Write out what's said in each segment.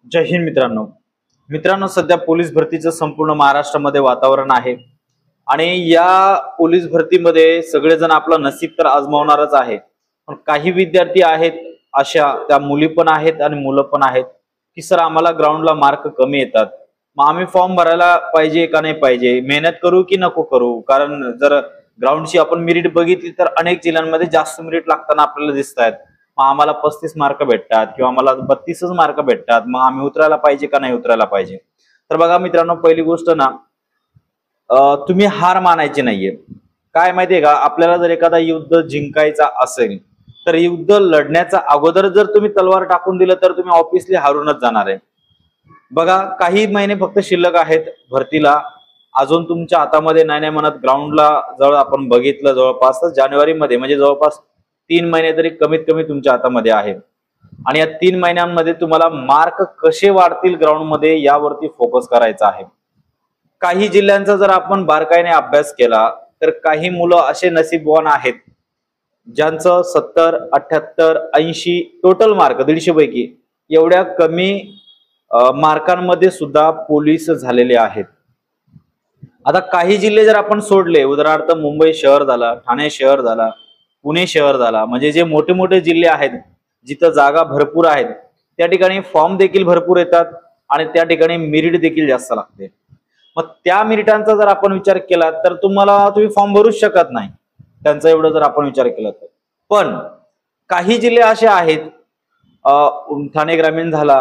जय हिंद मित्रांनो सध्या पोलीस भरतीचं संपूर्ण महाराष्ट्रामध्ये वातावरण आहे आणि या पोलीस भरतीमध्ये सगळेजण आपलं नसीब तर आजमावणारच आहे। पण काही विद्यार्थी आहेत, अशा त्या मुली पण आहेत आणि मुलं पण आहेत की सर आम्हाला ग्राउंडला मार्क कमी येतात, मग आम्ही फॉर्म भरायला पाहिजे का नाही पाहिजे, मेहनत करू की नको करू। कारण जर ग्राउंडची आपण मेरिट बघितली तर अनेक जिल्ह्यांमध्ये जास्त मेरिट लागताना आपल्याला दिसत आहेत। मग आम्हाला 35 मार्क भेटतात किंवा आम्हाला 32च मार्क भेटतात, मग आम्ही उतरायला पाहिजे का नाही उतरायला पाहिजे। तर बघा मित्रांनो, पहिली गोष्ट ना, तुम्ही हार मानायची नाहीये। काय माहितीये का, आपल्याला जर एखादा युद्ध जिंकायचा असेल तर युद्ध लढण्याचा अगोदर जर तुम्ही तलवार टाकून दिलं तर तुम्ही ऑब्विसली हारूनच जाणार आहे। बघा, काही महिने फक्त शिल्लक आहेत भरतीला, अजून तुमच्या हातामध्ये नाही म्हणत ग्राउंडला जवळ आपण बघितलं जवळपास जानेवारी मध्ये, म्हणजे जवळपास 3 महिने तरी कमीत कमी तुमच्या हातामध्ये आहे। आणि या 3 महिन्यांमध्ये तुम्हाला मार्क कसे वाढतील ग्राउंड मध्ये यावरती फोकस करायचा आहे। काही जिल्ह्यांचा जर आपण बारकाईने अभ्यास केला तर काही मुलं असे नशीबवान आहेत ज्यांचं 70, 78, 80 टोटल मार्क 150 पैकी एवढ्या कमी मार्कांमध्ये सुद्धा पोलीस झालेले आहेत। आता काही जिल्हे जर आपण सोडले, उदाहरणार्थ मुंबई शहर झाला, ठाणे शहर झाला, पुणे शहर झाला, म्हणजे जे मोठे मोठे जिल्हे आहेत जिथं जागा भरपूर आहेत त्या ठिकाणी फॉर्म देखील भरपूर येतात आणि त्या ठिकाणी मेरिट देखील जास्त लागते। मग त्या मेरिटांचा जर आपण विचार केला तर तुम्ही फॉर्म भरूच शकत नाही, त्यांचा एवढं जर आपण विचार केला तर। पण काही जिल्हे असे आहेत, ठाणे ग्रामीण झाला,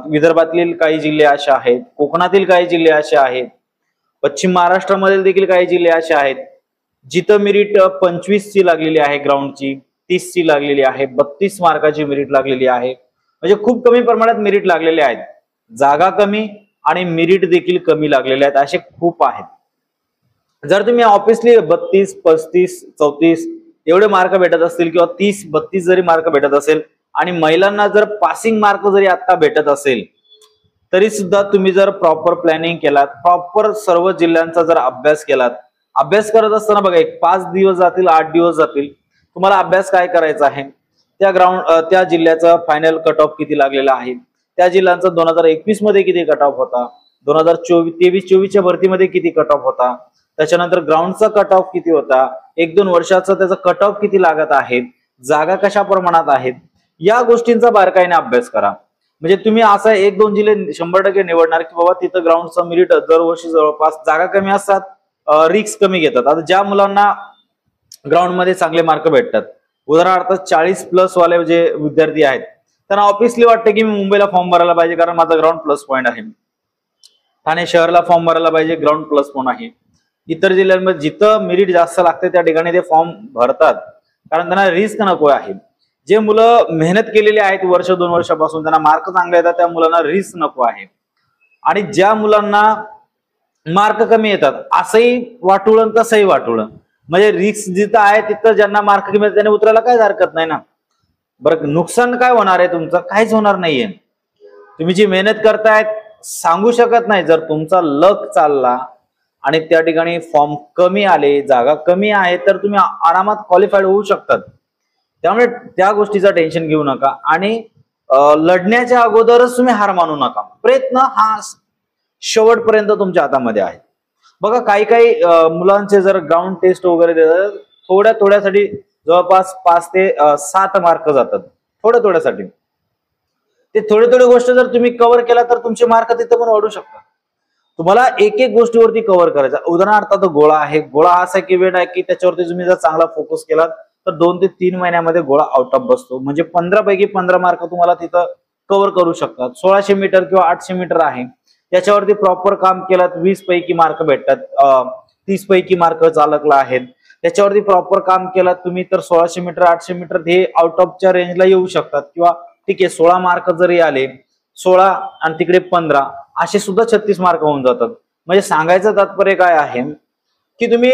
विदर्भातील काही जिल्हे असे आहेत, कोकणातील काही जिल्हे असे आहेत, पश्चिम महाराष्ट्रामध्ये देखील काही जिल्हे असे आहेत जिथं मेरिट 25 ची लागलेली आहे, ग्राउंडची 30 ची लागलेली आहे, 32 मार्काची मेरिट लागलेली आहे। म्हणजे खूप कमी प्रमाणात मेरिट लागलेले आहेत, जागा कमी आणि मेरिट देखील कमी लागलेले आहेत, असे खूप आहेत। जर तुम्ही ऑब्विसली 32, 35, 34 एवढे मार्क भेटत असतील किंवा 30, 32 जरी मार्क भेटत असेल आणि महिलांना जर पासिंग मार्क जरी आता भेटत असेल तरी सुद्धा तुम्ही जर प्रॉपर प्लॅनिंग केलात, प्रॉपर सर्व जिल्ह्यांचा जर अभ्यास केलात, अभ्यास करत असताना बघा एक 5 दिवस जातील, 8 दिवस जातील, तुम्हाला अभ्यास काय करायचा आहे, त्या जिल्ह्याचा फायनल कट ऑफ किती लागलेला आहे, त्या जिल्ह्यांचा 2021 मध्ये किती कट ऑफ होता, 2023-24च्या भरतीमध्ये किती कट ऑफ होता, त्याच्यानंतर ग्राउंडचा कट ऑफ किती होता, 1-2 वर्षाचा त्याचा कट ऑफ किती लागत आहे, जागा कशा प्रमाणात आहेत, या गोष्टींचा बारकाईने अभ्यास करा। म्हणजे तुम्ही असा 1-2 जिल्हे 100% निवडणार की बाबा तिथं ग्राउंडचा मेरिट दरवर्षी जवळपास, जागा कमी असतात, रिस्क कमी घेतात। आता ज्या मुलांना ग्राउंड मध्ये चांगले मार्क भेटतात, उदाहरणार्थ 40+ वाले जे विद्यार्थी आहेत त्यांना ऑब्विसली वाटतं की मी मुंबईला फॉर्म भरायला पाहिजे कारण माझा ग्राउंड प्लस पॉईंट आहे, ठाणे शहरला फॉर्म भरायला पाहिजे, ग्राउंड प्लस पॉईंट आहे। इतर जिल्ह्यांमध्ये जिथं मेरिट जास्त लागते त्या ठिकाणी ते फॉर्म भरतात कारण त्यांना रिस्क नको आहे। जे मुलं मेहनत केलेली आहेत वर्ष 2 वर्षापासून, त्यांना मार्क चांगले येतात, त्या मुलांना रिस्क नको आहे। आणि ज्या मुलांना मार्क कमी येतात असंही वाटुळं तसंही वाटुळं, म्हणजे रिस्क जिथं आहे तिथं ज्यांना मार्क कमी येतात त्यांनी उतरायला काय हरकत नाही ना। बरं, नुकसान काय होणार आहे तुमचं, काहीच होणार नाहीये। तुम्ही जी मेहनत करतायत सांगू शकत नाही, जर तुमचा लक चालला आणि त्या ठिकाणी फॉर्म कमी आले, जागा कमी आहे, तर तुम्ही आरामात क्वालिफाईड होऊ शकतात। त्यामुळे त्या गोष्टीचा टेन्शन घेऊ नका आणि लढण्याच्या अगोदरच तुम्ही हार मानू नका। प्रयत्न हा शेवटपर्यंत तुमच्या हातामध्ये आहे। बघा, काही मुलांचे जर ग्राउंड टेस्ट वगैरे देतात, थोड्यासाठी जवळपास 5 ते 7 मार्क जातात, थोड्यासाठी। ते थोडी गोष्ट जर तुम्ही कव्हर केला तर तुमचे मार्क तिथं पण वाढू शकतात। तुम्हाला एक गोष्टीवरती कव्हर करायचा। उदाहरणार्थ गोळा आहे, गोळा असा एक इव्हेंट आहे की त्याच्यावरती तुम्ही जर चांगला फोकस केलात तर 2 ते 3 महिन्यामध्ये गोळा आउट ऑफ बसतो, म्हणजे 15 पैकी 15 मार्क तुम्हाला तिथं कव्हर करू शकतात। 1600 मीटर किंवा 800 मीटर आहे, त्याच्यावरती प्रॉपर काम केलात 20 पैकी मार्क भेटतात, 30 पैकी मार्क चालकला आहेत, त्याच्यावरती प्रॉपर काम केलात तुम्ही तर 1600 मीटर 800 मीटर हे आउट ऑफच्या रेंजला येऊ शकतात। किंवा ठीक आहे 16 मार्क जरी आले, 16 आणि तिकडे 15 असे सुद्धा 36 मार्क होऊन जातात। म्हणजे सांगायचं तात्पर्य काय आहे की तुम्ही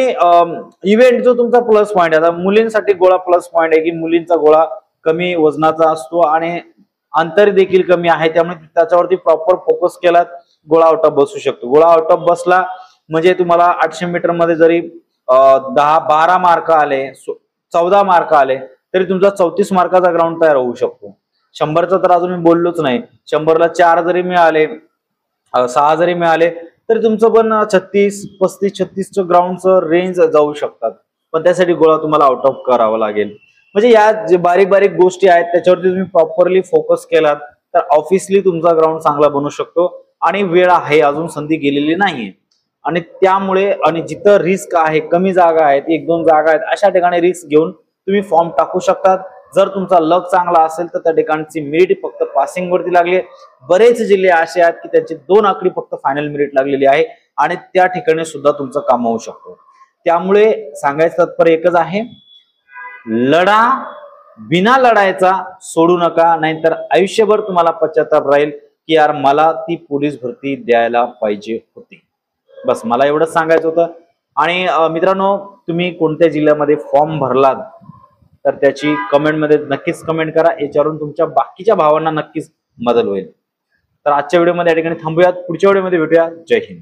इव्हेंट जो तुमचा प्लस पॉईंट आहे, मुलींसाठी गोळा प्लस पॉईंट आहे की मुलींचा गोळा कमी वजनाचा असतो आणि अंतर देखील कमी आहे, त्यामुळे त्याच्यावरती प्रॉपर फोकस केलात गोळा आउट ऑफ बसू शकतो। गोळा आउट ऑफ बसला म्हणजे तुम्हाला 800 मीटर मध्ये जरी 12 मार्क आले, 14 मार्क आले तरी तुमचा 34 मार्काचा ग्राउंड तयार होऊ शकतो। 100चं तर अजून मी बोललोच नाही. 100ला 4 जरी मिळाले, 6 जरी मिळाले तरी तुमचं पण 35-36 ग्राउंडचं रेंज जाऊ शकतात. पण त्यासाठी गोळा तुम्हाला आउट ऑफ करावा लागेल. म्हणजे या जे बारीक बारीक गोष्टी आहेत त्याच्यावरती तुम्ही प्रॉपरली फोकस केलात तर ऑफिसली तुमचा ग्राउंड चांगला बनू शकतो. आणि वेळ आहे, अजून संधी गेलेली नाहीये. आणि त्यामुळे आणि जिथं रिस्क आहे, कमी जागा आहेत, 1-2 जागा आहेत, अशा ठिकाणी रिस्क घेऊन तुम्ही फॉर्म टाकू शकतात. जर तुमचा लक चांगला असेल तर त्या ठिकाणची मेरिट फक्त पासिंग वरती लागली. बरेच जिल्हे असे आहेत की त्यांची 2 आकडी फक्त फायनल मेरिट लागलेली आहे आणि त्या ठिकाणी सुद्धा तुमचं काम होऊ शकतो. त्यामुळे सांगायचं तात्पर्य एकच आहे, लढा, बिना लढायचा सोडू नका, नाहीतर आयुष्यभर तुम्हाला पश्चाताप राहील की यार मला ती पोलीस भरती द्यायला पाहिजे होती. बस मला एवढंच सांगायचं होतं. आणि मित्रांनो, तुम्ही कोणत्या जिल्ह्यामध्ये फॉर्म भरलात तर त्याची कमेंटमध्ये नक्कीच कमेंट करा. याच्यावरून तुमच्या बाकीच्या भावांना नक्कीच मदत होईल. तर आजच्या व्हिडिओमध्ये या ठिकाणी थांबूयात. पुढच्या व्हिडिओमध्ये भेटूया. जय हिंद.